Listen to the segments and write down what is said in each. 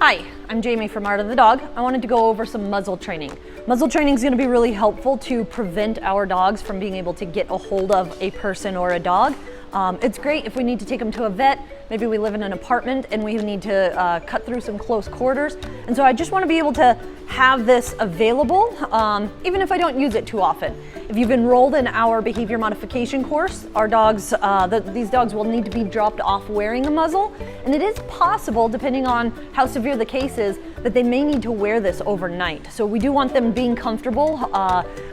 Hi, I'm Jamie from Art of the Dog. I wanted to go over some muzzle training. Muzzle training is going to be really helpful to prevent our dogs from being able to get a hold of a person or a dog. It's great if we need to take them to a vet. Maybe we live in an apartment and we need to cut through some close quarters. And so I just want to be able to have this available, even if I don't use it too often. If you've enrolled in our behavior modification course, our dogs, these dogs will need to be dropped off wearing a muzzle. And it is possible, depending on how severe the case is, that they may need to wear this overnight. So we do want them being comfortable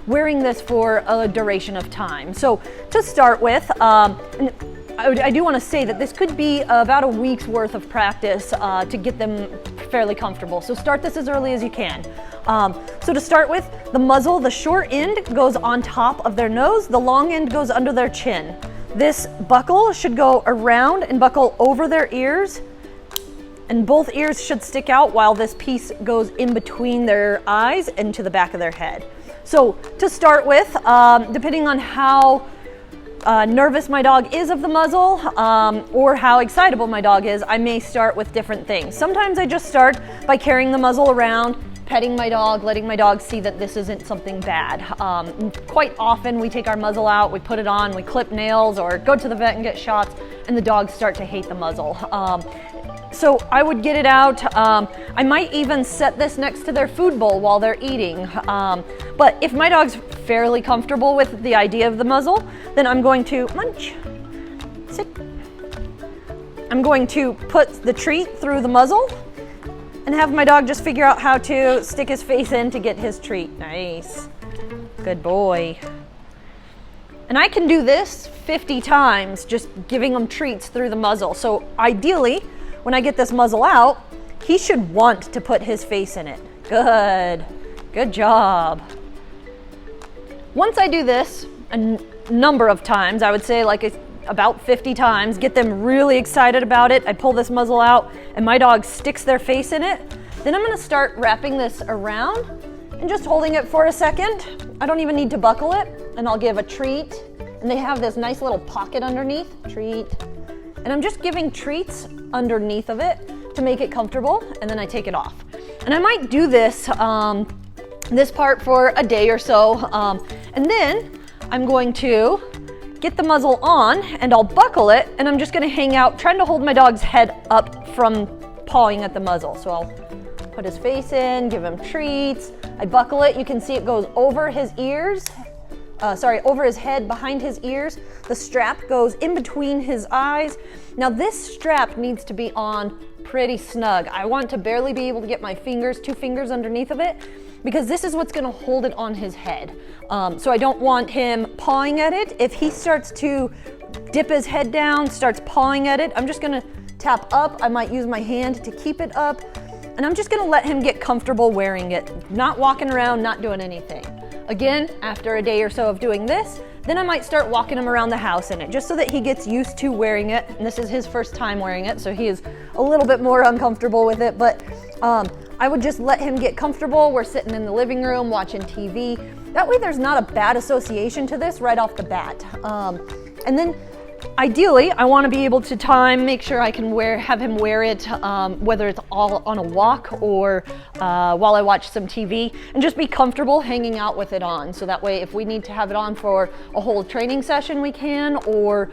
wearing this for a duration of time. So to start with, I do want to say that this could be about a week's worth of practice to get them fairly comfortable. So start this as early as you can. So to start with, the muzzle, the short end goes on top of their nose, the long end goes under their chin. This buckle should go around and buckle over their ears, and both ears should stick out while this piece goes in between their eyes and to the back of their head. So to start with, depending on how nervous my dog is of the muzzle or how excitable my dog is, I may start with different things. Sometimes I just start by carrying the muzzle around, petting my dog, letting my dog see that this isn't something bad. Quite often we take our muzzle out, we put it on, we clip nails or go to the vet and get shots, and the dogs start to hate the muzzle. So I would get it out. I might even set this next to their food bowl while they're eating. But if my dog's fairly comfortable with the idea of the muzzle, then I'm going to munch, sit. I'm going to put the treat through the muzzle and have my dog just figure out how to stick his face in to get his treat. Nice, good boy. And I can do this 50 times, just giving them treats through the muzzle. So ideally, when I get this muzzle out, he should want to put his face in it. Good job. Once I do this a number of times, I would say like about 50 times, get them really excited about it. I pull this muzzle out and my dog sticks their face in it. Then I'm gonna start wrapping this around and just holding it for a second. I don't even need to buckle it, and I'll give a treat. And they have this nice little pocket underneath, treat. And I'm just giving treats underneath of it to make it comfortable, and then I take it off. And I might do this, this part for a day or so, and then I'm going to get the muzzle on and I'll buckle it, and I'm just gonna hang out, trying to hold my dog's head up from pawing at the muzzle. So I'll put his face in, give him treats. I buckle it, you can see it goes over his ears, over his head, behind his ears. The strap goes in between his eyes. Now this strap needs to be on pretty snug. I want to barely be able to get my fingers, 2 fingers underneath of it, because this is what's gonna hold it on his head. So I don't want him pawing at it. If he starts to dip his head down, starts pawing at it, I'm just gonna tap up. I might use my hand to keep it up, and I'm just gonna let him get comfortable wearing it, not walking around, not doing anything. Again, after a day or so of doing this, then I might start walking him around the house in it, just so that he gets used to wearing it. And this is his first time wearing it, so he is a little bit more uncomfortable with it, but I would just let him get comfortable. We're sitting in the living room watching TV. That way there's not a bad association to this right off the bat. And then ideally, I want to be able to make sure I can have him wear it, whether it's all on a walk or while I watch some TV, and just be comfortable hanging out with it on. So that way, if we need to have it on for a whole training session, we can, or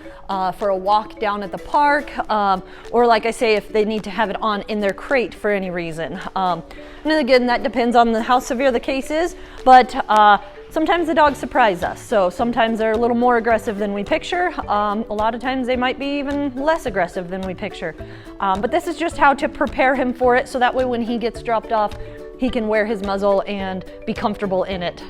for a walk down at the park, or like I say, if they need to have it on in their crate for any reason. And again, that depends on how severe the case is, but sometimes the dogs surprise us, so sometimes they're a little more aggressive than we picture. A lot of times they might be even less aggressive than we picture. But this is just how to prepare him for it, so that way when he gets dropped off, he can wear his muzzle and be comfortable in it.